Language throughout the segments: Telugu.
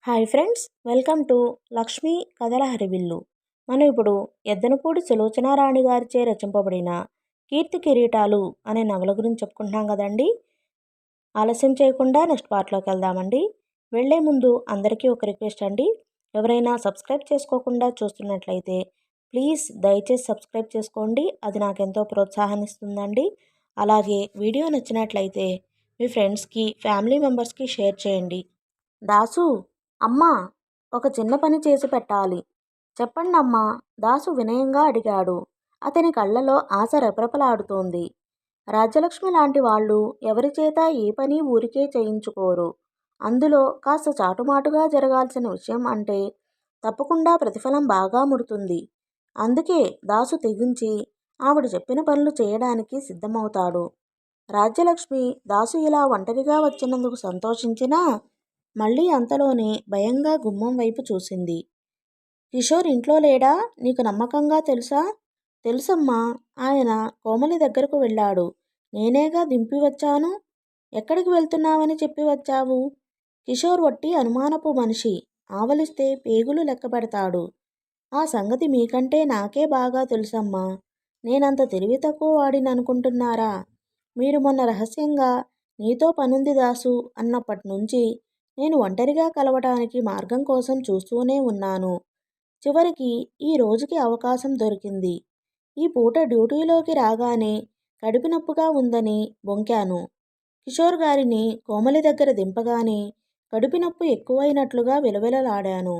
Hi friends, welcome to Lakshmi కథల హరివిల్లు. మనం ఇప్పుడు ఎద్దనపూడి సులోచనారాణి గారిచే రచింపబడిన కీర్తి కిరీటాలు అనే నవల గురించి చెప్పుకుంటున్నాం కదండి. ఆలస్యం చేయకుండా నెక్స్ట్ పార్ట్లోకి వెళ్దామండి. వెళ్లే ముందు అందరికీ ఒక రిక్వెస్ట్ అండి. ఎవరైనా సబ్స్క్రైబ్ చేసుకోకుండా చూస్తున్నట్లయితే ప్లీజ్ దయచేసి సబ్స్క్రైబ్ చేసుకోండి. అది నాకెంతో ప్రోత్సాహాన్ని ఇస్తుందండి. అలాగే వీడియో నచ్చినట్లయితే మీ ఫ్రెండ్స్కి, ఫ్యామిలీ మెంబర్స్కి షేర్ చేయండి. దాసు, అమ్మా, ఒక చిన్న పని చేసి పెట్టాలి. చెప్పండి అమ్మా, దాసు వినయంగా అడిగాడు. అతని కళ్ళలో ఆశ రెపరెపలాడుతోంది. రాజ్యలక్ష్మి లాంటి వాళ్ళు ఎవరిచేత ఏ పని ఊరికే చేయించుకోరు. అందులో కాస్త చాటుమాటుగా జరగాల్సిన విషయం అంటే తప్పకుండా ప్రతిఫలం బాగా ముడుతుంది. అందుకే దాసు తెగించి ఆవిడ చెప్పిన పనులు చేయడానికి సిద్ధమవుతాడు. రాజ్యలక్ష్మి దాసు ఇలా ఒంటరిగా వచ్చినందుకు సంతోషించినా మళ్ళీ అంతలోనే భయంగా గుమ్మం వైపు చూసింది. కిషోర్ ఇంట్లో లేడా? నీకు నమ్మకంగా తెలుసా? తెలుసమ్మా, ఆయన కోమలి దగ్గరకు వెళ్ళాడు. నేనేగా దింపి వచ్చాను. ఎక్కడికి వెళ్తున్నావని చెప్పి వచ్చావు? కిషోర్ వట్టి అనుమానపు మనిషి. ఆవలిస్తే పేగులు లెక్క పెడతాడు. ఆ సంగతి మీకంటే నాకే బాగా తెలుసమ్మా. నేనంత తెలివి తక్కువ వాడిని అనుకుంటున్నారా? మీరు మొన్న రహస్యంగా నీతో పనుంది దాసు అన్నప్పటి నుంచి నేను ఒంటరిగా కలవటానికి మార్గం కోసం చూస్తూనే ఉన్నాను. చివరికి ఈ రోజుకి అవకాశం దొరికింది. ఈ పూట డ్యూటీలోకి రాగానే కడుపు నొప్పిగా ఉందని బొంకాను. కిషోర్ గారిని కోమలి దగ్గర దింపగానే కడుపు నొప్పి ఎక్కువైనట్లుగా విలవిలలాడాను.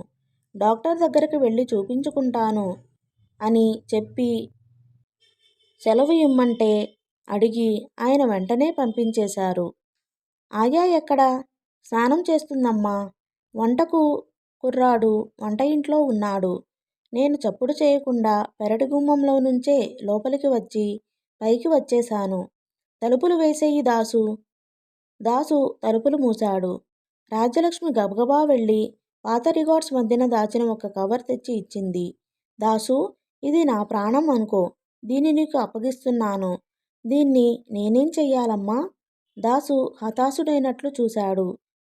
డాక్టర్ దగ్గరికి వెళ్ళి చూపించుకుంటాను అని చెప్పి సెలవు ఇమ్మంటే అడిగి ఆయన వెంటనే పంపించేశారు. ఆయా ఎక్కడా? స్నానం చేస్తుందమ్మా. వంటకు కుర్రాడు వంట ఇంట్లో ఉన్నాడు. నేను చప్పుడు చేయకుండా పెరటి గుమ్మంలో నుంచే లోపలికి వచ్చి పైకి వచ్చేశాను. తలుపులు వేసేయి దాసు. దాసు తలుపులు మూశాడు. రాజ్యలక్ష్మి గబగబా వెళ్ళి పాత రికార్డ్స్ మధ్యన దాచిన ఒక కవర్ తెచ్చి ఇచ్చింది. దాసు, ఇది నా ప్రాణం అనుకో. దీన్ని నీకు అప్పగిస్తున్నాను. దీన్ని నేనేం చెయ్యాలమ్మా? దాసు హతాశుడైనట్లు చూశాడు.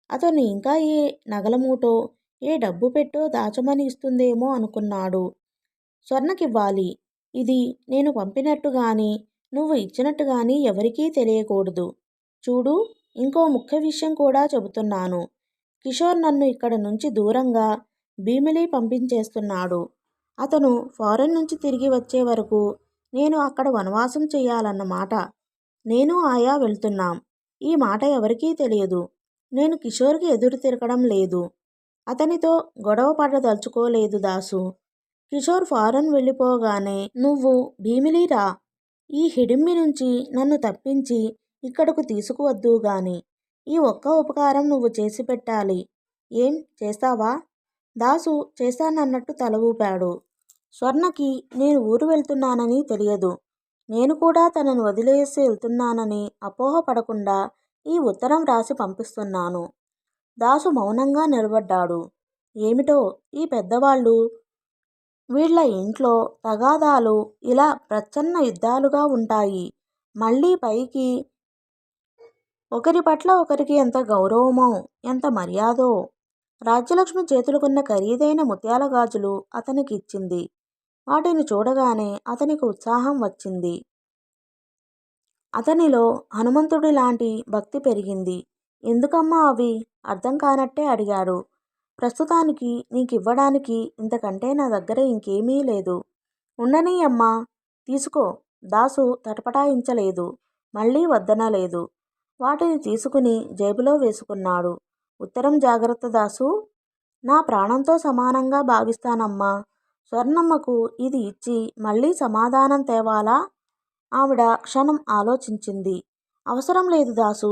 అతను ఇంకా ఏ నగలమూటో ఏ డబ్బు పెట్టో దాచమని ఇస్తుందేమో అనుకున్నాడు. స్వర్ణకివ్వాలి. ఇది నేను పంపినట్టు గాని నువ్వు ఇచ్చినట్టు గాని ఎవరికీ తెలియకూడదు. చూడు, ఇంకో ముఖ్య విషయం కూడా చెబుతున్నాను. కిషోర్ నన్ను ఇక్కడ నుంచి దూరంగా భీమిలి పంపించేస్తున్నాడు. అతను ఫారెన్ నుంచి తిరిగి వచ్చే వరకు నేను అక్కడ వనవాసం చెయ్యాలన్నమాట. నేను ఆయా వెళ్తున్నాం. ఈ మాట ఎవరికీ తెలియదు. నేను కిషోర్కి ఎదురు తిరగడం లేదు. అతనితో గొడవ పడదలుచుకోలేదు దాసు. కిషోర్ ఫారెన్ వెళ్ళిపోగానే నువ్వు భీమిలి రా. ఈ హిడింబి నుంచి నన్ను తప్పించి ఇక్కడకు తీసుకువద్దు గాని. ఈ ఒక్క ఉపకారం నువ్వు చేసి పెట్టాలి. ఏం చేస్తావా? దాసు చేస్తానన్నట్టు తల ఊపాడు. స్వర్ణకి నేను ఊరు వెళ్తున్నానని తెలియదు. నేను కూడా తనను వదిలేసి వెళ్తున్నానని అపోహపడకుండా ఈ ఉత్తరం రాసి పంపిస్తున్నాను. దాసు మౌనంగా నిలబడ్డాడు. ఏమిటో ఈ పెద్దవాళ్ళు, వీళ్ళ ఇంట్లో తగాదాలు ఇలా ప్రచ్ఛన్న యుద్ధాలుగా ఉంటాయి. మళ్ళీ పైకి ఒకరి పట్ల ఒకరికి ఎంత గౌరవమో, ఎంత మర్యాదో. రాజ్యలక్ష్మి చేతులకున్న ఖరీదైన ముత్యాల గాజులు అతనికి ఇచ్చింది. వాటిని చూడగానే అతనికి ఉత్సాహం వచ్చింది. అతనిలో హనుమంతుడి లాంటి భక్తి పెరిగింది. ఎందుకమ్మా అవి? అర్థం కానట్టే అడిగాడు. ప్రస్తుతానికి నీకివ్వడానికి ఇంతకంటే నా దగ్గర ఇంకేమీ లేదు. ఉండనీ అమ్మా. తీసుకో. దాసు తటపటాయించలేదు. మళ్ళీ వద్దనలేదు. వాటిని తీసుకుని జేబులో వేసుకున్నాడు. ఉత్తరం జాగ్రత్త దాసు. నా ప్రాణంతో సమానంగా భావిస్తానమ్మా. స్వర్ణమ్మకు ఇది ఇచ్చి మళ్ళీ సమాధానం తేవాలా? ఆవిడ క్షణం ఆలోచించింది. అవసరం లేదు దాసు.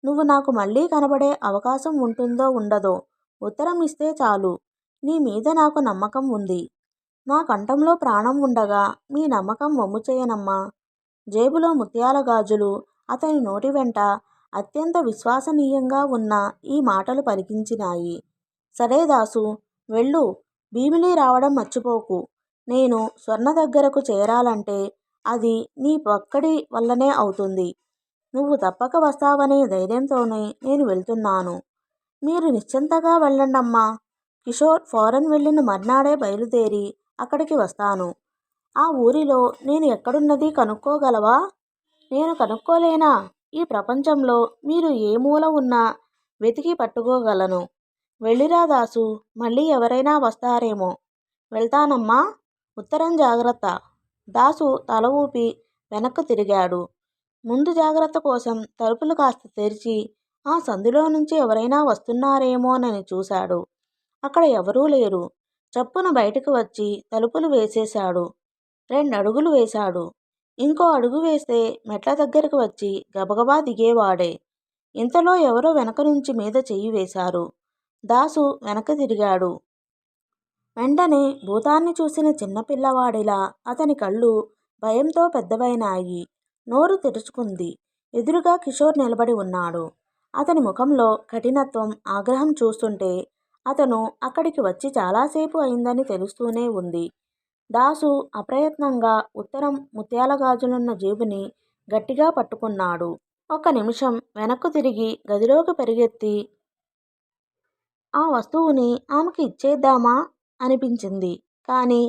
నువ్వు నాకు మళ్ళీ కనబడే అవకాశం ఉంటుందో ఉండదో ఉత్తరం ఇస్తే చాలు. నీ మీద నాకు నమ్మకం ఉంది. నా కంఠంలో ప్రాణం ఉండగా మీ నమ్మకం వమ్ము చేయనమ్మా. జేబులో ముత్యాల గాజులు అతని నోటి వెంట అత్యంత విశ్వసనీయంగా ఉన్న ఈ మాటలు పలికించినాయి. సరే దాసు, వెళ్ళు. భీమిలి రావడం మర్చిపోకు. నేను స్వర్ణ దగ్గరకు చేరాలంటే అది నీ ఒక్కడి వల్లనే అవుతుంది. నువ్వు తప్పక వస్తావనే ధైర్యంతోనే నేను వెళ్తున్నాను. మీరు నిశ్చింతగా వెళ్ళండమ్మా. కిషోర్ ఫారెన్ వెళ్ళిన మర్నాడే బయలుదేరి అక్కడికి వస్తాను. ఆ ఊరిలో నేను ఎక్కడున్నది కనుక్కోగలవా? నేను కనుక్కోలేనా? ఈ ప్రపంచంలో మీరు ఏ మూల ఉన్నా వెతికి పట్టుకోగలను. వెళ్ళిరా దాసు, మళ్ళీ ఎవరైనా వస్తారేమో. వెళ్తానమ్మా. ఉత్తరం జాగ్రత్త. దాసు తల ఊపి వెనక్కు తిరిగాడు. ముందు జాగ్రత్త కోసం తలుపులు కాస్త తెరిచి ఆ సందులో నుంచి ఎవరైనా వస్తున్నారేమోనని చూశాడు. అక్కడ ఎవరూ లేరు. చప్పున బయటకు వచ్చి తలుపులు వేసేశాడు. 2 అడుగులు వేశాడు. ఇంకో అడుగు వేస్తే మెట్ల దగ్గరకు వచ్చి గబగబా దిగేవాడే. ఇంతలో ఎవరో వెనక నుంచి మీద చెయ్యి వేశారు. దాసు వెనక్కి తిరిగాడు. వెంటనే భూతాన్ని చూసిన చిన్నపిల్లవాడిలా అతని కళ్ళు భయంతో పెద్దవైనాయి. నోరు తెరుచుకుంది. ఎదురుగా కిషోర్ నిలబడి ఉన్నాడు. అతని ముఖంలో కఠినత్వం, ఆగ్రహం చూస్తుంటే అతను అక్కడికి వచ్చి చాలాసేపు అయిందని తెలుస్తూనే ఉంది. దాసు అప్రయత్నంగా ఉత్తరం ముత్యాల గాజులున్న జేబుని గట్టిగా పట్టుకున్నాడు. ఒక నిమిషం వెనక్కు తిరిగి గదిలోకి పరిగెత్తి ఆ వస్తువుని ఆమెకి ఇచ్చేద్దామా అనిపించింది. కానీ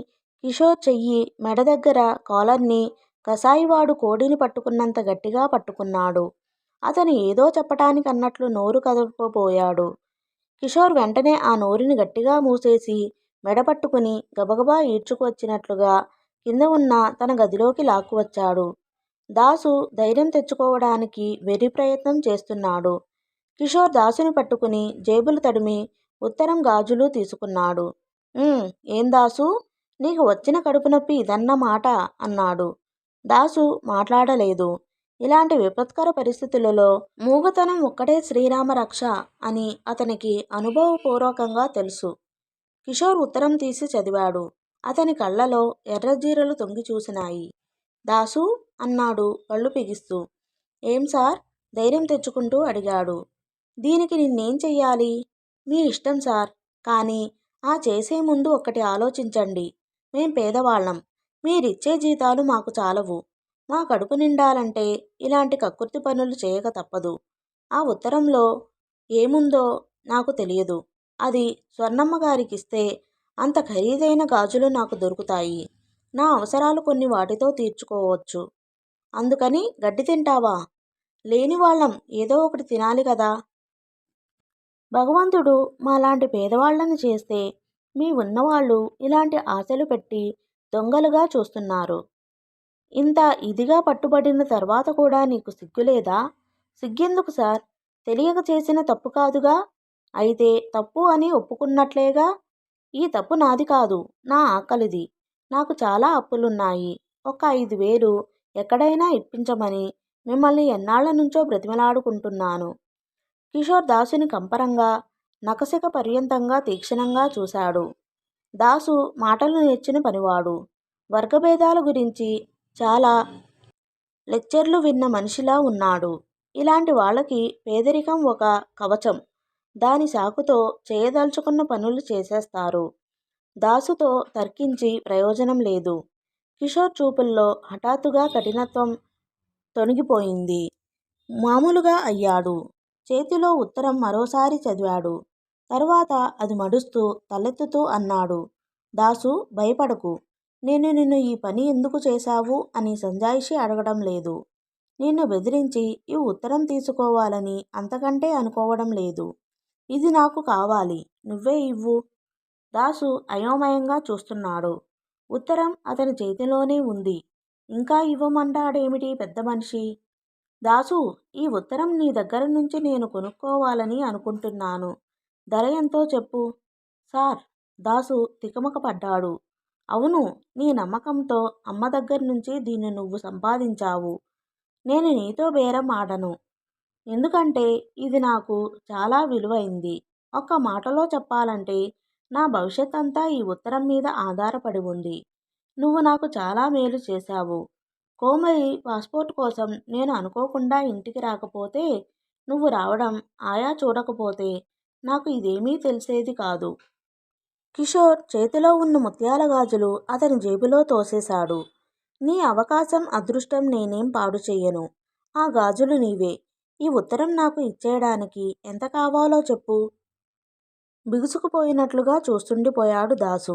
కిషోర్ చెయ్యి మెడ దగ్గర కాలర్ని కసాయివాడు కోడిని పట్టుకున్నంత గట్టిగా పట్టుకున్నాడు. అతను ఏదో చెప్పటానికి అన్నట్లు నోరు కదపబోయాడు. కిషోర్ వెంటనే ఆ నోరుని గట్టిగా మూసేసి మెడ పట్టుకుని గబగబా ఈడ్చుకువచ్చినట్లుగా కింద ఉన్న తన గదిలోకి లాక్కువచ్చాడు. దాసు ధైర్యం తెచ్చుకోవడానికి వెర్రి ప్రయత్నం చేస్తున్నాడు. కిషోర్ దాసుని పట్టుకుని జేబులు తడిమి ఉత్తరం గాజులు తీసుకున్నాడు. ఏం దాసు, నీకు వచ్చిన కడుపు నొప్పి ఇదన్నమాట అన్నాడు. దాసు మాట్లాడలేదు. ఇలాంటి విపత్కర పరిస్థితులలో మూగతనం ఒక్కటే శ్రీరామ రక్ష అని అతనికి అనుభవపూర్వకంగా తెలుసు. కిషోర్ ఉత్తరం తీసి చదివాడు. అతని కళ్ళలో ఎర్రజీరలు తొంగి చూసినాయి. దాసు అన్నాడు కళ్ళు పిగిస్తూ. ఏం సార్? ధైర్యం తెచ్చుకుంటూ అడిగాడు. దీనికి నిన్నేం చెయ్యాలి? మీ ఇష్టం సార్. కానీ ఆ చేసే ముందు ఒక్కటి ఆలోచించండి. మేం పేదవాళ్ళం. మీరిచ్చే జీతాలు మాకు చాలవు. మా కడుపు నిండాలంటే ఇలాంటి కక్కుర్తి పనులు చేయక తప్పదు. ఆ ఉత్తరంలో ఏముందో నాకు తెలియదు. అది స్వర్ణమ్మ గారికిస్తే అంత ఖరీదైన గాజులు నాకు దొరుకుతాయి. నా అవసరాలు కొన్ని వాటితో తీర్చుకోవచ్చు. అందుకని గడ్డి తింటావా? లేని వాళ్ళం ఏదో ఒకటి తినాలి కదా. భగవంతుడు మాలాంటి పేదవాళ్లను చేస్తే మీ ఉన్నవాళ్ళు ఇలాంటి ఆశలు పెట్టి దొంగలుగా చూస్తున్నారు. ఇంత ఇదిగా పట్టుబడిన తర్వాత కూడా నీకు సిగ్గులేదా? సిగ్గెందుకు సార్? తెలియక చేసిన తప్పు కాదుగా. అయితే తప్పు అని ఒప్పుకున్నట్లేగా. ఈ తప్పు నాది కాదు, నా ఆకలిది. నాకు చాలా అప్పులున్నాయి. ఒక 5,000 ఎక్కడైనా ఇప్పించమని మిమ్మల్ని ఎన్నాళ్ల నుంచో బ్రతిమలాడుకుంటున్నాను. కిషోర్ దాసుని కంపరంగా, నఖశిఖ పర్యంతంగా తీక్షణంగా చూశాడు. దాసు మాటలు నేర్చిన పనివాడు. వర్గభేదాల గురించి చాలా లెక్చర్లు విన్న మనిషిలా ఉన్నాడు. ఇలాంటి వాళ్ళకి పేదరికం ఒక కవచం. దాని సాకుతో చేయదలుచుకున్న పనులు చేసేస్తారు. దాసుతో తర్కించి ప్రయోజనం లేదు. కిషోర్ చూపుల్లో హఠాత్తుగా కఠినత్వం తొణిగిపోయింది. మామూలుగా అయ్యాడు. చేతిలో ఉత్తరం మరోసారి చదివాడు. తరువాత అది మడుస్తూ తలెత్తుతూ అన్నాడు. దాసు, భయపడకు. నేను నిన్ను ఈ పని ఎందుకు చేశావు అని సంజాయిషి అడగడం లేదు. నిన్ను బెదిరించి ఈ ఉత్తరం తీసుకోవాలని అంతకంటే అనుకోవడం లేదు. ఇది నాకు కావాలి. నువ్వే ఇవ్వు. దాసు అయోమయంగా చూస్తున్నాడు. ఉత్తరం అతని చేతిలోనే ఉంది. ఇంకా ఇవ్వమంటాడేమిటి పెద్ద మనిషి? దాసు, ఈ ఉత్తరం నీ దగ్గర నుంచి నేను కొనుక్కోవాలని అనుకుంటున్నాను. ధర ఎంతో చెప్పు. సార్, దాసు తికమక పడ్డాడు. అవును, నీ నమ్మకంతో అమ్మ దగ్గర నుంచి దీన్ని నువ్వు సంపాదించావు. నేను నీతో బేరం ఆడను. ఎందుకంటే ఇది నాకు చాలా విలువైంది. ఒక్క మాటలో చెప్పాలంటే నా భవిష్యత్ అంతా ఈ ఉత్తరం మీద ఆధారపడి ఉంది. నువ్వు నాకు చాలా మేలు చేశావు. కోమలి పాస్పోర్ట్ కోసం నేను అనుకోకుండా ఇంటికి రాకపోతే, నువ్వు రావడం ఆయా చూడకపోతే నాకు ఇదేమీ తెలిసేది కాదు. కిషోర్ చేతిలో ఉన్న ముత్యాల గాజులు అతని జేబులో తోసేశాడు. నీ అవకాశం, అదృష్టం నేనేం పాడు చెయ్యను. ఆ గాజులు నీవే. ఈ ఉత్తరం నాకు ఇచ్చేయడానికి ఎంత కావాలో చెప్పు. బిగుసుకుపోయినట్లుగా చూస్తుండిపోయాడు దాసు.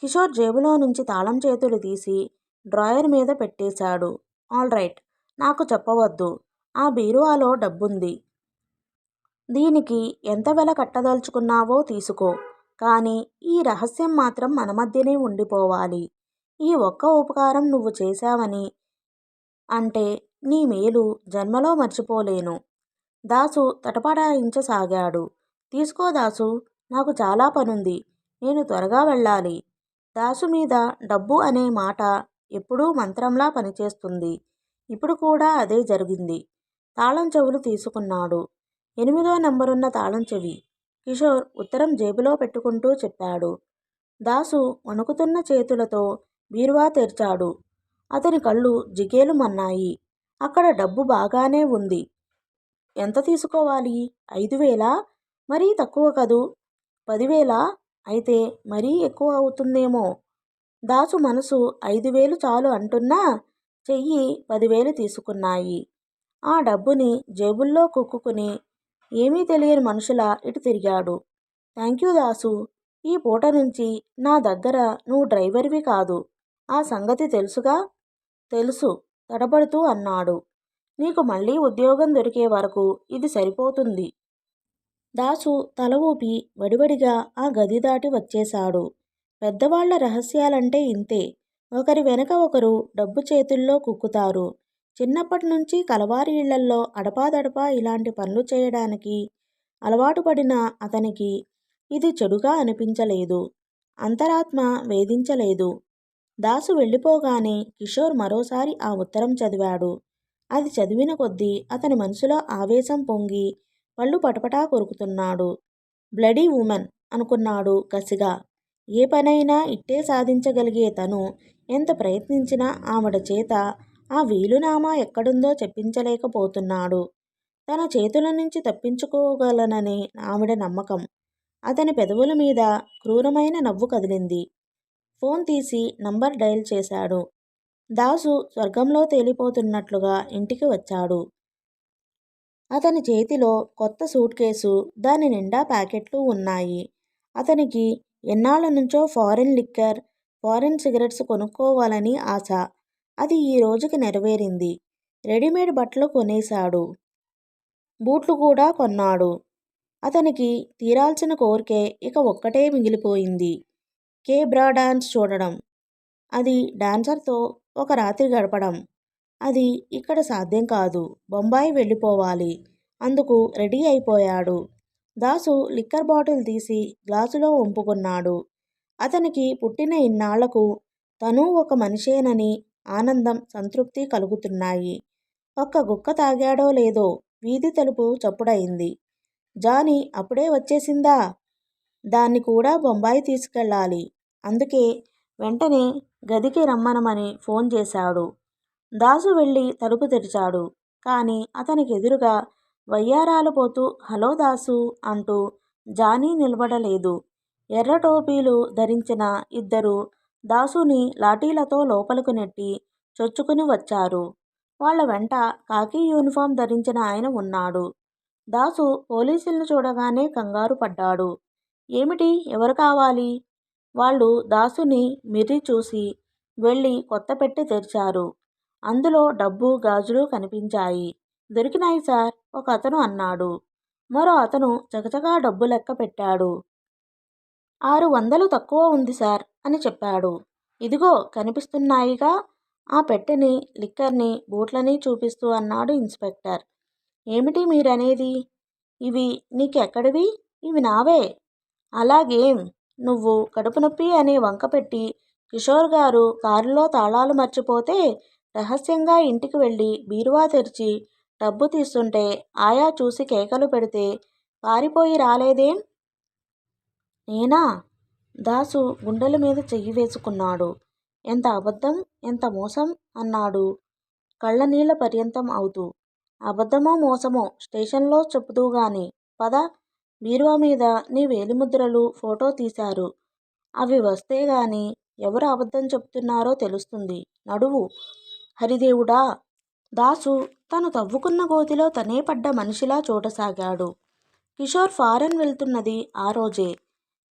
కిషోర్ జేబులో నుంచి తాళం చేతులు తీసి డ్రాయర్ మీద పెట్టేశాడు. ఆల్ రైట్, నాకు చెప్పవద్దు. ఆ బీరువాలో డబ్బుంది. దీనికి ఎంత వెల కట్టదలుచుకున్నావో తీసుకో. కానీ ఈ రహస్యం మాత్రం మన మధ్యనే ఉండిపోవాలి. ఈ ఒక్క ఉపకారం నువ్వు చేశావని అంటే నీ మేలు జన్మలో మర్చిపోలేను. దాసు తటపడాయించసాగాడు. తీసుకో దాసు, నాకు చాలా పనుంది. నేను త్వరగా వెళ్ళాలి. దాసు మీద డబ్బు అనే మాట ఎప్పుడూ మంత్రంలా పనిచేస్తుంది. ఇప్పుడు కూడా అదే జరిగింది. తాళం చెవులు తీసుకున్నాడు. 8వ నంబరున్న తాళం చెవి. కిషోర్ ఉత్తరం జేబులో పెట్టుకుంటూ చెప్పాడు. దాసు వణుకుతున్న చేతులతో బీరువా తెరిచాడు. అతని కళ్ళు జిగేలుమన్నాయి. అక్కడ డబ్బు బాగానే ఉంది. ఎంత తీసుకోవాలి? 5,000? మరీ తక్కువ కదూ. 10,000? అయితే మరీ ఎక్కువ అవుతుందేమో. దాసు మనసు 5,000 చాలు అంటున్నా చెయ్యి 10,000 తీసుకున్నాయి. ఆ డబ్బుని జేబుల్లో కుక్కుని ఏమీ తెలియని మనుషులా ఇటు తిరిగాడు. థ్యాంక్యూ దాసు. ఈ పూట నుంచి నా దగ్గర నువ్వు డ్రైవర్వి కాదు. ఆ సంగతి తెలుసుగా? తెలుసు తడబడుతూ అన్నాడు. నీకు మళ్ళీ ఉద్యోగం దొరికే వరకు ఇది సరిపోతుంది. దాసు తల ఊపి వడివడిగా ఆ గది దాటి వచ్చేశాడు. పెద్దవాళ్ల రహస్యాలంటే ఇంతే. ఒకరి వెనక ఒకరు డబ్బు చేతుల్లో కుక్కుతారు. చిన్నప్పటి నుంచి కలవారి ఇళ్లల్లో అడపాదడపా ఇలాంటి పనులు చేయడానికి అలవాటు పడిన అతనికి ఇది చెడుగా అనిపించలేదు. అంతరాత్మ వేధించలేదు. దాసు వెళ్ళిపోగానే కిషోర్ మరోసారి ఆ ఉత్తరం చదివాడు. అది చదివిన కొద్దీ అతని మనసులో ఆవేశం పొంగి పళ్ళు పటపటా కొరుకుతున్నాడు. బ్లడీ ఉమెన్ అనుకున్నాడు కసిగా. ఏ పనైనా ఇట్టే సాధించగలిగే తను ఎంత ప్రయత్నించినా ఆవిడ చేత ఆ వీలునామా ఎక్కడుందో చెప్పించలేకపోతున్నాడు. తన చేతుల నుంచి తప్పించుకోగలనని ఆవిడ నమ్మకం. అతని పెదవుల మీద క్రూరమైన నవ్వు కదిలింది. ఫోన్ తీసి నంబర్ డయల్ చేశాడు. దాసు స్వర్గంలో తేలిపోతున్నట్లుగా ఇంటికి వచ్చాడు. అతని చేతిలో కొత్త సూట్ కేసు, దాని నిండా ప్యాకెట్లు ఉన్నాయి. అతనికి ఎన్నాళ్ళ నుంచో ఫారిన్ లిక్కర్, ఫారిన్ సిగరెట్స్ కొనుక్కోవాలని ఆశ. అది ఈ రోజుకి నెరవేరింది. రెడీమేడ్ బట్టలు కొనేశాడు. బూట్లు కూడా కొన్నాడు. అతనికి తీరాల్సిన కోరికే ఇక ఒక్కటే మిగిలిపోయింది. కేబ్రా డాన్స్ చూడడం. అది డాన్సర్తో ఒక రాత్రి గడపడం. అది ఇక్కడ సాధ్యం కాదు. బొంబాయి వెళ్ళిపోవాలి. అందుకు రెడీ అయిపోయాడు. దాసు లిక్కర్ బాటిల్ తీసి గ్లాసులో వంపుకున్నాడు. అతనికి పుట్టిన ఇన్నాళ్లకు తను ఒక మనిషేనని ఆనందం, సంతృప్తి కలుగుతున్నాయి. ఒక్క గుక్క తాగాడో లేదో వీధి తలుపు చప్పుడయింది. జానీ అప్పుడే వచ్చేసిందా? దాన్ని కూడా బొంబాయి తీసుకెళ్ళాలి. అందుకే వెంటనే గదికి రమ్మనమని ఫోన్ చేశాడు. దాసు వెళ్ళి తలుపు తెరిచాడు. కానీ అతనికి ఎదురుగా వయ్యారాలు పోతూ హలో దాసు అంటూ జానీ నిలబడలేదు. ఎర్ర టోపీలు ధరించిన ఇద్దరు దాసుని లాఠీలతో లోపలకు నెట్టి చొచ్చుకుని వచ్చారు. వాళ్ల వెంట కాకీ యూనిఫామ్ ధరించిన ఆయన ఉన్నాడు. దాసు పోలీసుల్ని చూడగానే కంగారు పడ్డాడు. ఏమిటి, ఎవరు కావాలి? వాళ్ళు దాసుని మిర్రి చూసి వెళ్ళి కొత్త పెట్టె తెరిచారు. అందులో డబ్బు, గాజులు కనిపించాయి. దొరికినాయి సార్, ఒక అతను అన్నాడు. మరో అతను చకచకా డబ్బు లెక్క పెట్టాడు. 600 తక్కువ ఉంది సార్ అని చెప్పాడు. ఇదిగో కనిపిస్తున్నాయిగా ఆ పెట్టెని, లిక్కర్ని, బూట్లని చూపిస్తూ అన్నాడు ఇన్స్పెక్టర్. ఏమిటి మీరనేది? ఇవి నీకెక్కడివి? ఇవి నావే. అలాగేం? నువ్వు కడుపు నొప్పి అనే వంక పెట్టి కిషోర్ గారు కారులో తాళాలు మర్చిపోతే రహస్యంగా ఇంటికి వెళ్ళి బీరువా తెరిచి డబ్బు తీస్తుంటే ఆయా చూసి కేకలు పెడితే పారిపోయి రాలేదేం? నేనా? దాసు గుండెల మీద చెయ్యి వేసుకున్నాడు. ఎంత అబద్ధం, ఎంత మోసం అన్నాడు కళ్ళనీళ్ల పర్యంతం అవుతూ. అబద్ధమో మోసమో స్టేషన్లో చెప్పుదువుగాని. పద. బీరువా మీద నీ వేలిముద్రలు ఫోటో తీశారు. అవి వస్తేగాని ఎవరు అబద్ధం చెప్తున్నారో తెలుస్తుంది. నడువు. హరిదేవుడా! దాసు తను తవ్వుకున్న గోతిలో తనే పడ్డ మనిషిలా చూడసాగాడు. కిషోర్ ఫారెన్ వెళ్తున్నది ఆ రోజే.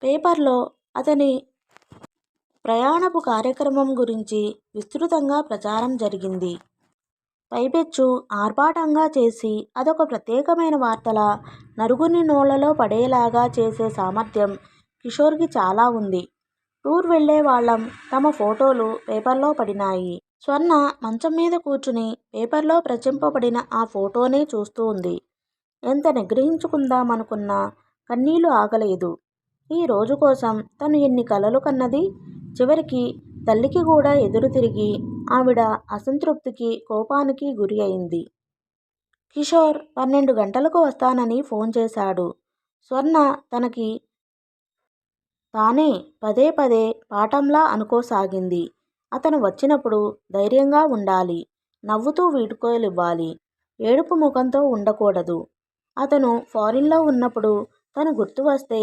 పేపర్లో అతని ప్రయాణపు కార్యక్రమం గురించి విస్తృతంగా ప్రచారం జరిగింది. పైపెచ్చు ఆర్భాటంగా చేసి అదొక ప్రత్యేకమైన వార్తలా నలుగురి నోళ్లలో పడేలాగా చేసే సామర్థ్యం కిషోర్కి చాలా ఉంది. టూర్ వెళ్లే వాళ్ళం తమ ఫోటోలు పేపర్లో పడినాయి. స్వర్ణ మంచం మీద కూర్చుని పేపర్లో ప్రచురింపబడిన ఆ ఫోటోనే చూస్తూ ఉంది. ఎంత నిగ్రహించుకుందామనుకున్నా కన్నీళ్లు ఆగలేదు. ఈ రోజు కోసం తను ఎన్ని కలలు కన్నది. చివరికి తల్లికి కూడా ఎదురు తిరిగి ఆవిడ అసంతృప్తికి, కోపానికి గురి అయింది. కిషోర్ 12 గంటలకు వస్తానని ఫోన్ చేశాడు. స్వర్ణ తనకి తానే పదే పదే పాఠంలా అనుకోసాగింది. అతను వచ్చినప్పుడు ధైర్యంగా ఉండాలి. నవ్వుతూ వీడ్కోలివ్వాలి. ఏడుపు ముఖంతో ఉండకూడదు. అతను ఫారిన్లో ఉన్నప్పుడు తను గుర్తు వస్తే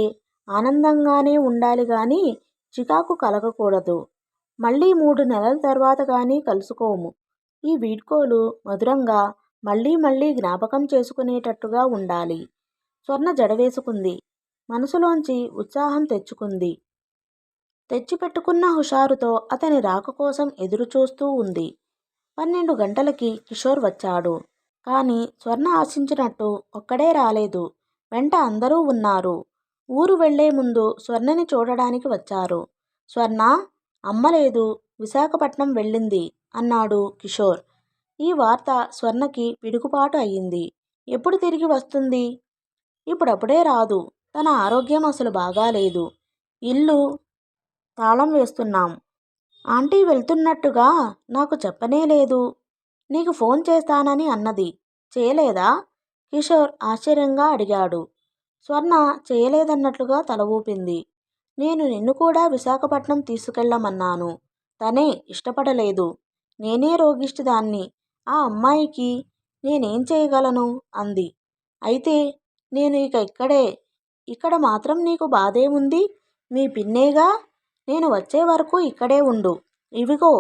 ఆనందంగానే ఉండాలి గాని చికాకు కలగకూడదు. మళ్ళీ 3 నెలల తర్వాత కానీ కలుసుకోము. ఈ వీడ్కోలు మధురంగా మళ్ళీ మళ్ళీ జ్ఞాపకం చేసుకునేటట్టుగా ఉండాలి. స్వర్ణ జడవేసుకుంది. మనసులోంచి ఉత్సాహం తెచ్చుకుంది. తెచ్చిపెట్టుకున్న హుషారుతో అతని రాక కోసం ఎదురుచూస్తూ ఉంది. 12 గంటలకి కిషోర్ వచ్చాడు. కానీ స్వర్ణ ఆశించినట్టు ఒక్కడే రాలేదు. వెంట అందరూ ఉన్నారు. ఊరు వెళ్లే ముందు స్వర్ణని చూడడానికి వచ్చారు. స్వర్ణ, అమ్మ లేదు, విశాఖపట్నం వెళ్ళింది అన్నాడు కిషోర్. ఈ వార్త స్వర్ణకి పిడుగుపాటు అయ్యింది. ఎప్పుడు తిరిగి వస్తుంది? ఇప్పుడప్పుడే రాదు. తన ఆరోగ్యం అసలు బాగాలేదు. ఇల్లు తాళం వేస్తున్నాం. ఆంటీ వెళ్తున్నట్టుగా నాకు చెప్పనే లేదు. నీకు ఫోన్ చేస్తానని అన్నది. చేయలేదా? కిషోర్ ఆశ్చర్యంగా అడిగాడు. స్వర్ణ చేయలేదన్నట్లుగా తల ఊపింది. నేను నిన్ను కూడా విశాఖపట్నం తీసుకెళ్ళమన్నాను. తనే ఇష్టపడలేదు. నేనే రోగిష్టిదాన్ని. ఆ అమ్మాయికి నేనేం చేయగలను అంది. అయితే నేను ఇక ఇక్కడ మాత్రం నీకు బాధేముంది? మీ పిన్నేగా. నేను వచ్చే వరకు ఇక్కడే ఉండు. ఇవిగో,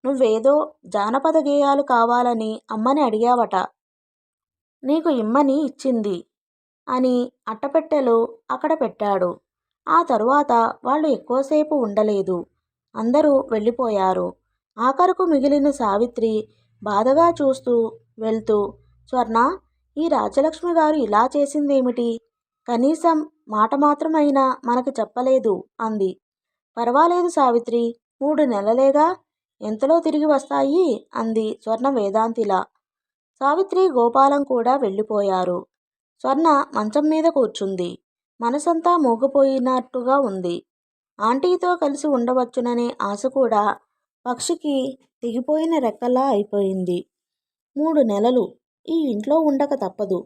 నువ్వేదో జానపద గేయాలు కావాలని అమ్మని అడిగావట. నీకు ఇమ్మని ఇచ్చింది అని అట్టపెట్టెలు అక్కడ పెట్టాడు. ఆ తరువాత వాళ్ళు ఎక్కువసేపు ఉండలేదు. అందరూ వెళ్ళిపోయారు. ఆఖరుకు మిగిలిన సావిత్రి బాధగా చూస్తూ వెళ్తూ, స్వర్ణ, ఈ రాజలక్ష్మి గారు ఇలా చేసిందేమిటి? కనీసం మాట మాత్రమైనా మనకు చెప్పలేదు అంది. పర్వాలేదు సావిత్రి, 3 నెలలేగా, ఎంతలో తిరిగి వస్తాయి అంది స్వర్ణ వేదాంతిలా. సావిత్రి, గోపాలం కూడా వెళ్ళిపోయారు. స్వర్ణ మంచం మీద కూర్చుంది. మనసంతా మూగపోయినట్టుగా ఉంది. ఆంటీతో కలిసి ఉండవచ్చుననే ఆశ కూడా పక్షికి తెగిపోయిన రెక్కలా అయిపోయింది. 3 నెలలు ఈ ఇంట్లో ఉండక తప్పదు.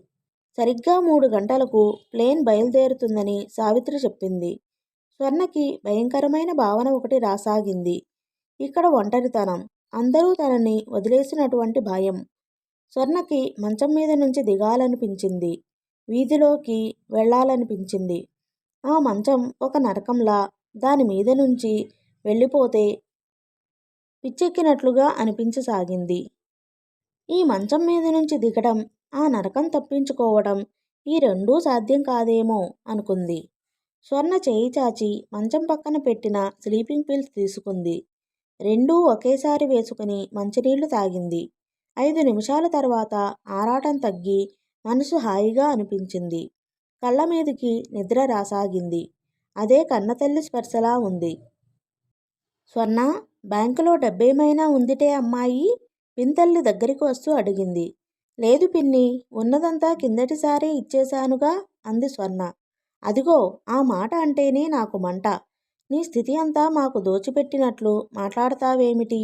సరిగ్గా 3 గంటలకు ప్లేన్ బయలుదేరుతుందని సావిత్రి చెప్పింది. స్వర్ణకి భయంకరమైన భావన ఒకటి రాసాగింది. ఇక్కడ ఒంటరితనం, అందరూ తనని వదిలేసినటువంటి భయం. స్వర్ణకి మంచం మీద నుంచి దిగాలనిపించింది. వీధిలోకి వెళ్ళాలనిపించింది. ఆ మంచం ఒక నరకంలా, దాని మీద నుంచి వెళ్ళిపోతే పిచ్చెక్కినట్లుగా అనిపించసాగింది. ఈ మంచం మీద నుంచి దిగడం, ఆ నరకం తప్పించుకోవడం, ఈ రెండూ సాధ్యం కాదేమో అనుకుంది. స్వర్ణ చేయి చాచి మంచం పక్కన పెట్టిన స్లీపింగ్ పిల్స్ తీసుకుంది. రెండూ ఒకేసారి వేసుకుని మంచినీళ్లు తాగింది. 5 నిమిషాల తర్వాత ఆరాటం తగ్గి మనసు హాయిగా అనిపించింది. కళ్ళ మీదికి నిద్ర రాసాగింది. అదే కన్నతల్లి స్పర్శలా ఉంది. స్వర్ణ, బ్యాంకులో డబ్బేమైనా ఉందిటే అమ్మాయి? పిన్తల్లి దగ్గరికి వస్తూ అడిగింది. లేదు పిన్ని, ఉన్నదంతా కిందటిసారే ఇచ్చేశానుగా అంది స్వర్ణ. అదిగో, ఆ మాట అంటేనే నాకు మంట. నీ స్థితి అంతా మాకు దోచిపెట్టినట్లు మాట్లాడతావేమిటి?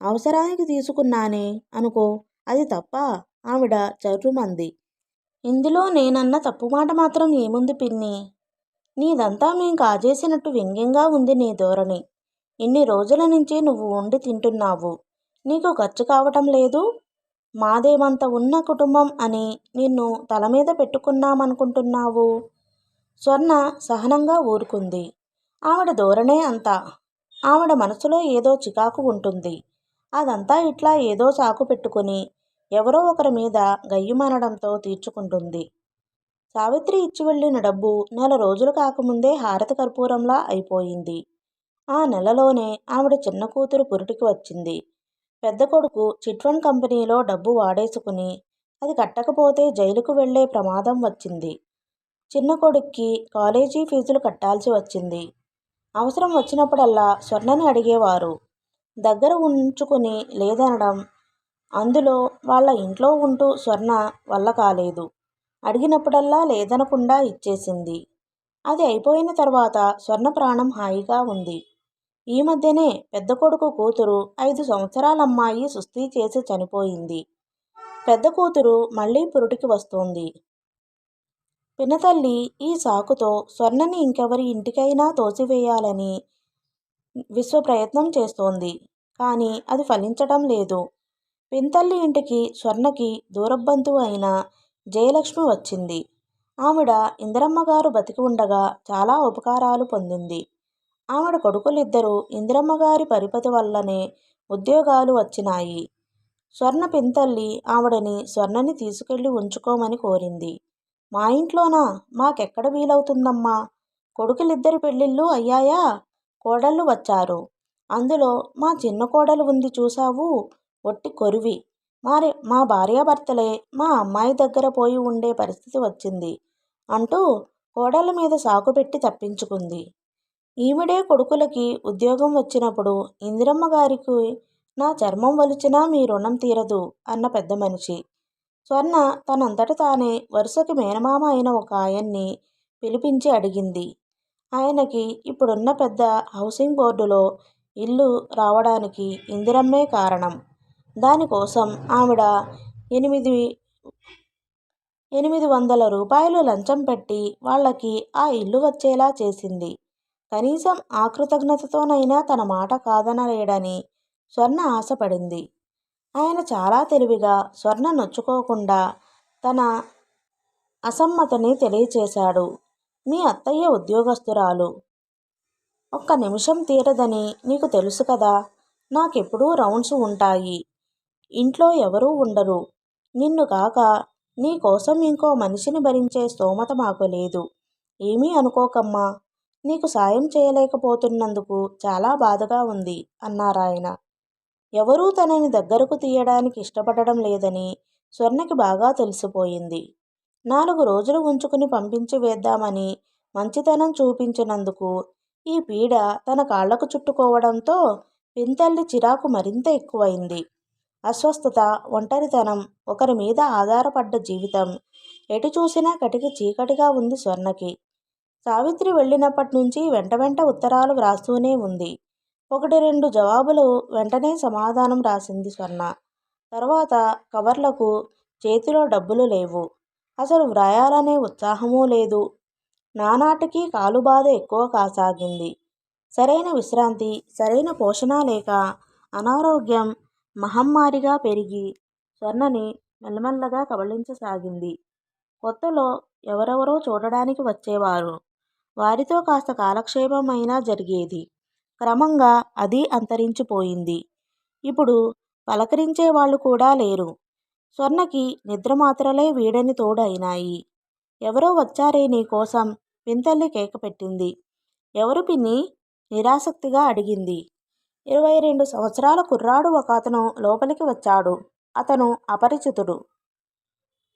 అవసరానికి తీసుకున్నానే అనుకో, అది తప్ప ఆవిడ చర్రుమంది. ఇందులో నేనన్న తప్పుమాట మాత్రం ఏముంది పిన్ని? నీదంతా మేం కాజేసినట్టు వ్యంగ్యంగా ఉంది నీ ధోరణి. ఇన్ని రోజుల నుంచి నువ్వు వండి తింటున్నావు. నీకు ఖర్చు కావటం లేదు. మాదేమంత ఉన్న కుటుంబం అని నిన్ను తలమీద పెట్టుకున్నామనుకుంటున్నావు? స్వర్ణ సహనంగా ఊరుకుంది. ఆవిడ ధోరణే అంతా. ఆవిడ మనసులో ఏదో చికాకు ఉంటుంది. అదంతా ఇట్లా ఏదో సాకు పెట్టుకుని ఎవరో ఒకరి మీద గయ్యుమనడంతో తీర్చుకుంటుంది. సావిత్రి ఇచ్చి వెళ్ళిన డబ్బు నెల రోజులు కాకముందే హారతి కర్పూరంలా అయిపోయింది. ఆ నెలలోనే ఆవిడ చిన్న కూతురు పురిటికి వచ్చింది. పెద్ద కొడుకు చిట్ ఫండ్ కంపెనీలో డబ్బు వాడేసుకుని అది కట్టకపోతే జైలుకు వెళ్లే ప్రమాదం వచ్చింది. చిన్న కొడుక్కి కాలేజీ ఫీజులు కట్టాల్సి వచ్చింది. అవసరం వచ్చినప్పుడల్లా స్వర్ణని అడిగేవారు. దగ్గర ఉంచుకుని లేదనడం. అందులో వాళ్ళ ఇంట్లో ఉంటూ స్వర్ణ వల్ల కాలేదు. అడిగినప్పుడల్లా లేదనకుండా ఇచ్చేసింది. అది అయిపోయిన తర్వాత స్వర్ణ ప్రాణం హాయిగా ఉంది. ఈ మధ్యనే పెద్ద కొడుకు కూతురు 5 సంవత్సరాల అమ్మాయి సుస్థి చేసి చనిపోయింది. పెద్ద కూతురు మళ్ళీ పురిటికి వస్తోంది. పినతల్లి ఈ సాకుతో స్వర్ణని ఇంకెవరి ఇంటికైనా తోసివేయాలని విశ్వ ప్రయత్నం చేస్తోంది. కానీ అది ఫలించటం లేదు. పినతల్లి ఇంటికి స్వర్ణకి దూరబంధువు అయిన జయలక్ష్మి వచ్చింది. ఆవిడ ఇందిరమ్మగారు బతికి ఉండగా చాలా ఉపకారాలు పొందింది. ఆవిడ కొడుకులిద్దరూ ఇందిరమ్మగారి పరిపతి వల్లనే ఉద్యోగాలు వచ్చినాయి. స్వర్ణ పినతల్లి ఆవిడని స్వర్ణని తీసుకెళ్ళి ఉంచుకోమని కోరింది. మా ఇంట్లోనా? మాకెక్కడ వీలవుతుందమ్మా? కొడుకులిద్దరి పెళ్ళిళ్ళు అయ్యాయా? కోడళ్ళు వచ్చారు. అందులో మా చిన్న కోడలు ఉంది చూశావు, ఒట్టి కొరివి. మా భార్యాభర్తలే మా అమ్మాయి దగ్గర పోయి ఉండే పరిస్థితి వచ్చింది అంటూ కోడళ్ళ మీద సాకు పెట్టి తప్పించుకుంది. ఈవిడే కొడుకులకి ఉద్యోగం వచ్చినప్పుడు ఇందిరమ్మ గారికి నా చర్మం వలిచినా మీ రుణం తీరదు అన్న పెద్ద మనిషి. స్వర్ణ తనంతట తానే వరుసకి మేనమామ అయిన ఒక ఆయన్ని పిలిపించి అడిగింది. ఆయనకి ఇప్పుడున్న పెద్ద హౌసింగ్ బోర్డులో ఇల్లు రావడానికి ఇందిరమ్మే కారణం. దానికోసం ఆవిడ 800 రూపాయలు లంచం పెట్టి వాళ్ళకి ఆ ఇల్లు వచ్చేలా చేసింది. కనీసం ఆ కృతజ్ఞతతోనైనా తన మాట కాదనలేడని స్వర్ణ ఆశపడింది. ఆయన చాలా తెలివిగా స్వర్ణ నొచ్చుకోకుండా తన అసమ్మతిని తెలియచేశాడు. మీ అత్తయ్య ఉద్యోగస్తురాలు. ఒక్క నిమిషం తీరదని నీకు తెలుసు కదా. నాకెప్పుడూ రౌండ్స్ ఉంటాయి. ఇంట్లో ఎవరూ ఉండరు. నిన్ను కాక నీ కోసం ఇంకో మనిషిని భరించే స్తోమత మాకు లేదు. ఏమీ అనుకోకమ్మా. నీకు సాయం చేయలేకపోతున్నందుకు చాలా బాధగా ఉంది అన్నారాయన. ఎవరూ తనని దగ్గరకు తీయడానికి ఇష్టపడడం లేదని స్వర్ణకి బాగా తెలిసిపోయింది. 4 రోజులు ఉంచుకుని పంపించి వేద్దామని మంచితనం చూపించినందుకు ఈ పీడ తన కాళ్లకు చుట్టుకోవడంతో పినతల్లి చిరాకు మరింత ఎక్కువైంది. అస్వస్థత, ఒంటరితనం, ఒకరి మీద ఆధారపడ్డ జీవితం, ఎటు చూసినా కటికి చీకటిగా ఉంది స్వర్ణకి. సావిత్రి వెళ్ళినప్పటి నుంచి వెంట వెంట ఉత్తరాలు వ్రాస్తూనే ఉంది. 1-2 జవాబులు వెంటనే సమాధానం రాసింది స్వర్ణ. తర్వాత కవర్లకు చేతిలో డబ్బులు లేవు. అసలు వ్రాయాలనే ఉత్సాహమూ లేదు. నానాటికి కాలుబాధ ఎక్కువ కాసాగింది. సరైన విశ్రాంతి, సరైన పోషణ లేక అనారోగ్యం మహమ్మారిగా పెరిగి స్వర్ణని మెల్లమెల్లగా కబళించసాగింది. కొత్తలో ఎవరెవరో చూడడానికి వచ్చేవారు. వారితో కాస్త కాలక్షేపం అయినా జరిగేది. క్రమంగా అది అంతరించిపోయింది. ఇప్పుడు పలకరించే వాళ్ళు కూడా లేరు. స్వర్ణకి నిద్రమాత్రలే వీడని తోడు అయినాయి. ఎవరో వచ్చారే నీకోసం పినతల్లి కేక పెట్టింది. ఎవరు పిన్ని? నిరాసక్తిగా అడిగింది. 22 సంవత్సరాల కుర్రాడు ఒక అతను లోపలికి వచ్చాడు. అతను అపరిచితుడు.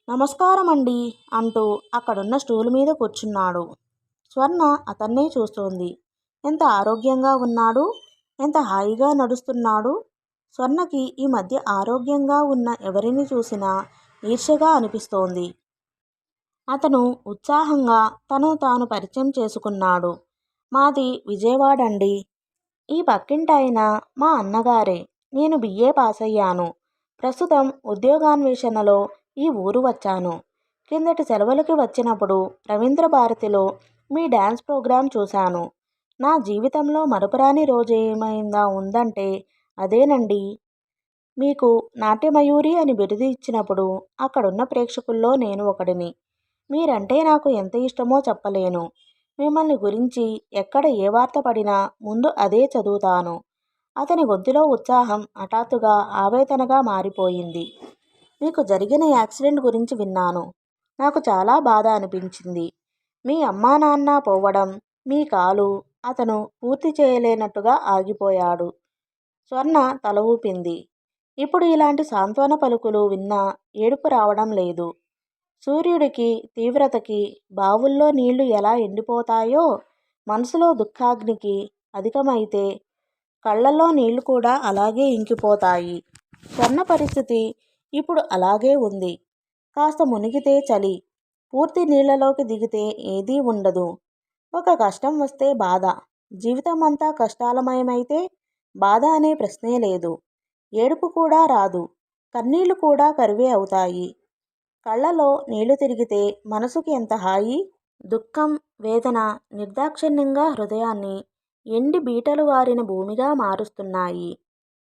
నమస్కారమండి అంటూ అక్కడున్న స్టూలు మీద కూర్చున్నాడు. స్వర్ణ అతన్నే చూస్తోంది. ఎంత ఆరోగ్యంగా ఉన్నాడు, ఎంత హాయిగా నడుస్తున్నాడు. స్వర్ణకి ఈ మధ్య ఆరోగ్యంగా ఉన్న ఎవరిని చూసినా ఈర్ష్యగా అనిపిస్తోంది. అతను ఉత్సాహంగా తనను తాను పరిచయం చేసుకున్నాడు. మాది విజయవాడండి. ఈ పక్కింటాయన మా అన్నగారే. నేను BA పాస్ అయ్యాను. ప్రస్తుతం ఉద్యోగాన్వేషణలో ఈ ఊరు వచ్చాను. క్రిందటి సెలవులకి వచ్చినప్పుడు రవీంద్ర భారతిలో మీ డ్యాన్స్ ప్రోగ్రాం చూశాను. నా జీవితంలో మరపురాని రోజేమైందా ఉందంటే అదేనండి. మీకు నాట్యమయూరి అని బిరుదు ఇచ్చినప్పుడు అక్కడున్న ప్రేక్షకుల్లో నేను ఒకడిని. మీరంటే నాకు ఎంత ఇష్టమో చెప్పలేను. మిమ్మల్ని గురించి ఎక్కడ ఏ వార్త పడినా ముందు అదే చదువుతాను. అతని గొంతులో ఉత్సాహం హఠాత్తుగా ఆవేదనగా మారిపోయింది. మీకు జరిగిన యాక్సిడెంట్ గురించి విన్నాను. నాకు చాలా బాధ అనిపించింది. మీ అమ్మా నాన్న పోవడం, మీ కాలు అతను పూర్తి చేయలేనట్టుగా ఆగిపోయాడు. స్వర్ణ తల ఊపింది. ఇప్పుడు ఇలాంటి సాంత్వన పలుకులు విన్నా ఏడుపు రావడం లేదు. సూర్యుడికి తీవ్రతకి బావుల్లో నీళ్లు ఎలా ఎండిపోతాయో మనసులో దుఃఖాగ్నికి అధికమైతే కళ్ళల్లో నీళ్లు కూడా అలాగే ఇంకిపోతాయి. స్వర్ణ పరిస్థితి ఇప్పుడు అలాగే ఉంది. కాస్త మునిగితే చలి, పూర్తి నీళ్లలోకి దిగితే ఏదీ ఉండదు. ఒక కష్టం వస్తే బాధ, జీవితం అంతా కష్టాలమయమైతే బాధ అనే ప్రశ్నే లేదు. ఏడుపు కూడా రాదు, కన్నీళ్లు కూడా కరువే అవుతాయి. కళ్ళలో నీళ్లు తిరిగితే మనసుకి ఎంత హాయి. దుఃఖం, వేదన నిర్దాక్షిణ్యంగా హృదయాన్ని ఎండి బీటలు వారిన భూమిగా మారుస్తున్నాయి.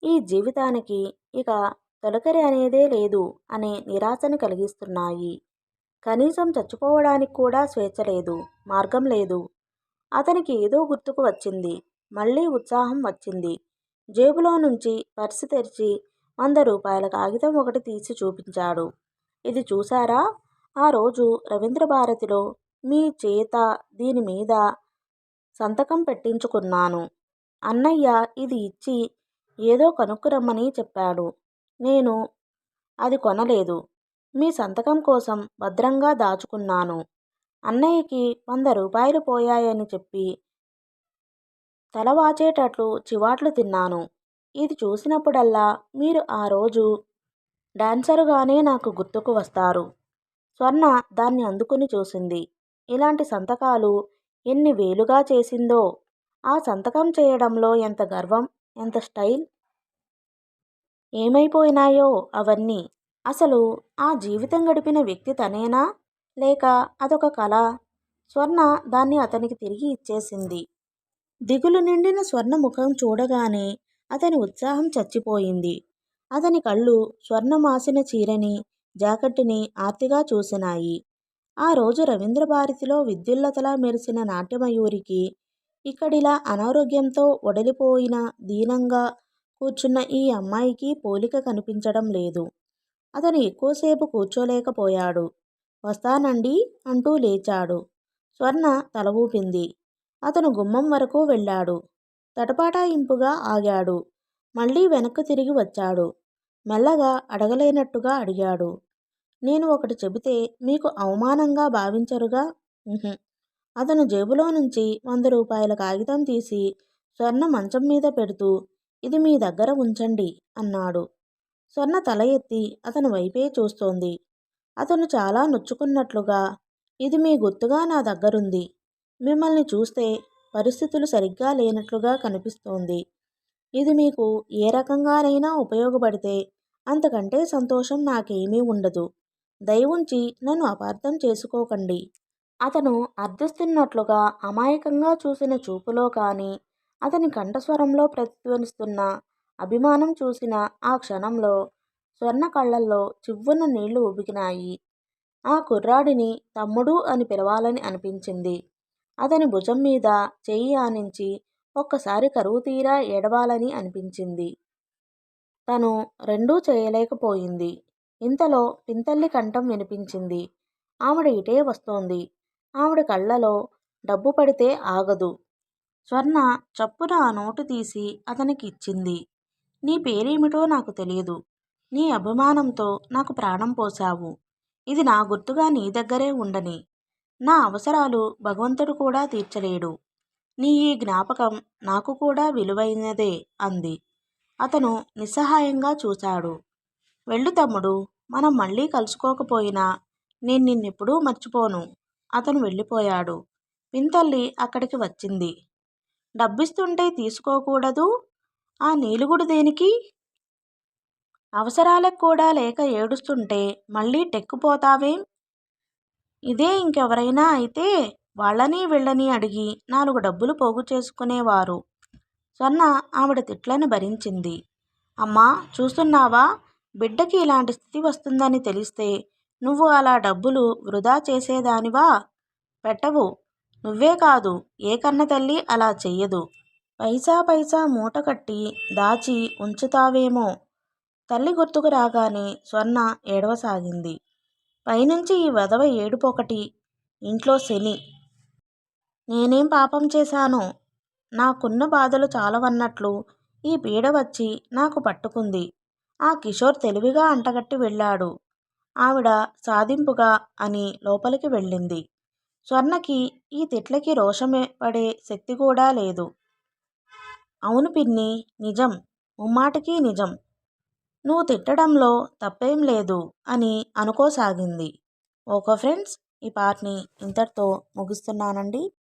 ఈ జీవితానికి ఇక తొలకరి అనేదే లేదు అనే నిరాశని కలిగిస్తున్నాయి. కనీసం చచ్చిపోవడానికి కూడా స్వేచ్ఛ లేదు, మార్గం లేదు. అతనికి ఏదో గుర్తుకు వచ్చింది. మళ్ళీ ఉత్సాహం వచ్చింది. జేబులో నుంచి పర్సు తెరిచి 100 రూపాయల కాగితం ఒకటి తీసి చూపించాడు. ఇది చూసారా? ఆ రోజు రవీంద్ర భారతిలో మీ చేత దీని మీద సంతకం పెట్టించుకున్నాను. అన్నయ్య ఇది ఇచ్చి ఏదో కనుక్కురమ్మని చెప్పాడు. నేను అది కొనలేదు. మీ సంతకం కోసం భద్రంగా దాచుకున్నాను. అన్నయ్యకి 100 రూపాయలు పోయాయని చెప్పి తల వాచేటట్లు చివాట్లు తిన్నాను. ఇది చూసినప్పుడల్లా మీరు ఆ రోజు డాన్సరుగానే నాకు గుర్తుకు వస్తారు. స్వర్ణ దాన్ని అందుకుని చూసింది. ఇలాంటి సంతకాలు ఎన్ని వేలుగా చేసిందో. ఆ సంతకం చేయడంలో ఎంత గర్వం, ఎంత స్టైల్. ఏమైపోయినాయో అవన్నీ. అసలు ఆ జీవితం గడిపిన వ్యక్తి తనేనా, లేక అదొక కళ? స్వర్ణ దాన్ని అతనికి తిరిగి ఇచ్చేసింది. దిగులు నిండిన స్వర్ణ ముఖం చూడగానే అతని ఉత్సాహం చచ్చిపోయింది. అతని కళ్ళు స్వర్ణ మాసిన చీరని, జాకెట్టుని ఆర్తిగా చూసినాయి. ఆ రోజు రవీంద్ర భారతిలో విద్యుల్లతలా మెరిసిన నాట్యమయూరికి ఇక్కడిలా అనారోగ్యంతో ఒడలిపోయిన దీనంగా కూర్చున్న ఈ అమ్మాయికి పోలిక కనిపించడం లేదు. అతను ఎక్కువసేపు కూర్చోలేకపోయాడు. వస్తానండి అంటూ లేచాడు. స్వర్ణ తల ఊపింది. అతను గుమ్మం వరకు వెళ్ళాడు. తటపాటాయింపుగా ఆగాడు. మళ్ళీ వెనక్కు తిరిగి వచ్చాడు. మెల్లగా అడగలేనట్టుగా అడిగాడు. నేను ఒకటి చెబితే మీకు అవమానంగా భావించరుగా? అతను జేబులో నుంచి 100 రూపాయల కాగితం తీసి స్వర్ణ మంచం మీద పెడుతూ ఇది మీ దగ్గర ఉంచండి అన్నాడు. స్వర్ణ తల ఎత్తి అతని వైపే చూస్తోంది. అతను చాలా నొచ్చుకున్నట్లుగా ఇది మీ గుర్తుగా నా దగ్గరుంది. మిమ్మల్ని చూస్తే పరిస్థితులు సరిగ్గా లేనట్లుగా కనిపిస్తోంది. ఇది మీకు ఏ రకంగానైనా ఉపయోగపడితే అంతకంటే సంతోషం నాకేమీ ఉండదు. దయ ఉంచి నన్ను అపార్థం చేసుకోకండి. అతను అర్థిస్తున్నట్లుగా అమాయకంగా చూసిన చూపులో కానీ, అతని కంఠస్వరంలో ప్రతిధ్వనిస్తున్న అభిమానం చూసిన ఆ క్షణంలో స్వర్ణ కళ్ళల్లో చివ్వున నీళ్లు ఉబికినాయి. ఆ కుర్రాడిని తమ్ముడు అని పిలవాలని అనిపించింది. అతని భుజం మీద చెయ్యి ఆనించి ఒక్కసారి కరువు తీరా ఏడవాలని అనిపించింది. తను రెండూ చేయలేకపోయింది. ఇంతలో పింతల్లి కంఠం వినిపించింది. ఆవిడ ఇటే వస్తోంది. ఆవిడ కళ్ళలో డబ్బు పడితే ఆగదు. స్వర్ణ చప్పున ఆ నోటు తీసి అతనికి ఇచ్చింది. నీ పేరేమిటో నాకు తెలియదు. నీ అభిమానంతో నాకు ప్రాణం పోశావు. ఇది నా గుర్తుగా నీ దగ్గరే ఉండని. నా అవసరాలు భగవంతుడు కూడా తీర్చలేడు. నీ ఈ జ్ఞాపకం నాకు కూడా విలువైనదే అంది. అతను నిస్సహాయంగా చూశాడు. వెళ్ళు తమ్ముడు, మనం మళ్ళీ కలుసుకోకపోయినా నేను నిన్నెప్పుడూ మర్చిపోను. అతను వెళ్ళిపోయాడు. పింతల్లి అక్కడికి వచ్చింది. డబ్బిస్తుంటే తీసుకోకూడదు. ఆ నీలుగుడు దేనికి? అవసరాలకు కూడా లేక ఏడుస్తుంటే మళ్ళీ టెక్కుపోతావేం? ఇదే ఇంకెవరైనా అయితే వాళ్ళని వీళ్ళని అడిగి 4 డబ్బులు పోగు చేసుకునేవారు. స్వర్ణ ఆవిడ తిట్లని భరించింది. అమ్మా, చూస్తున్నావా? బిడ్డకి ఇలాంటి స్థితి వస్తుందని తెలిస్తే నువ్వు అలా డబ్బులు వృధా చేసేదానివా? పెట్టవు. నువ్వే కాదు, ఏ కన్నతల్లి అలా చెయ్యదు. పైసా పైసా మూట కట్టి దాచి ఉంచుతావేమో. తల్లి గుర్తుకు రాగానే స్వర్ణ ఏడవసాగింది. పైనుంచి ఈ వెధవ ఏడుపొకటి, ఇంట్లో శని. నేనేం పాపం చేశానో నాకున్న బాధలు చాలవన్నట్లు ఈ పీడ వచ్చి నాకు పట్టుకుంది. ఆ కిషోర్ తెలివిగా అంటగట్టి వెళ్ళాడు. ఆవిడ సాధింపుగా అని లోపలికి వెళ్ళింది. స్వర్ణకి ఈ తిట్లకి రోషమే పడే శక్తి కూడా లేదు. అవును పిన్ని, నిజం, ముమ్మాటికి నిజం. నువ్వు తిట్టడంలో తప్పేం లేదు అని అనుకోసాగింది. ఓకే ఫ్రెండ్స్, ఈ పార్ట్ని ఇంతటితో ముగిస్తున్నానండి.